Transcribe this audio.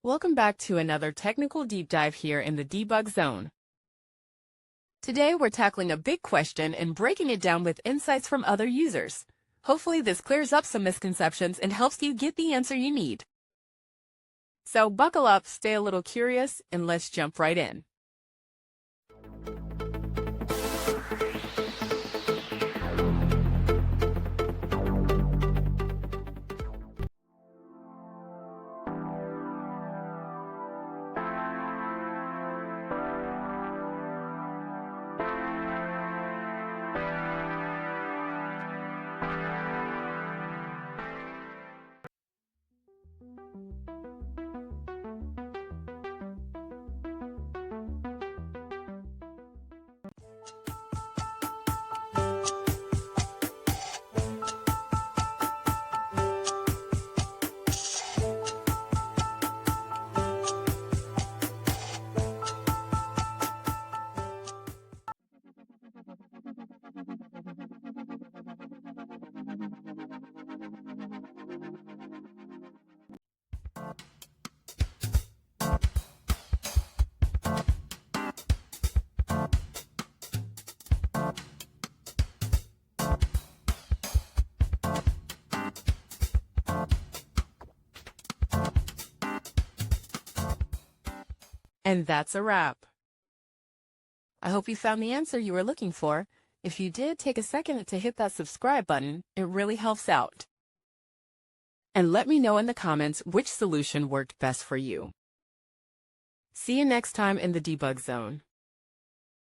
Welcome back to another technical deep dive here in the Debug Zone. Today we're tackling a big question and breaking it down with insights from other users. Hopefully this clears up some misconceptions and helps you get the answer you need. So buckle up, stay a little curious, and let's jump right in. And that's a wrap. I hope you found the answer you were looking for. If you did, take a second to hit that subscribe button. It really helps out. And let me know in the comments which solution worked best for you. See you next time in the Debug Zone.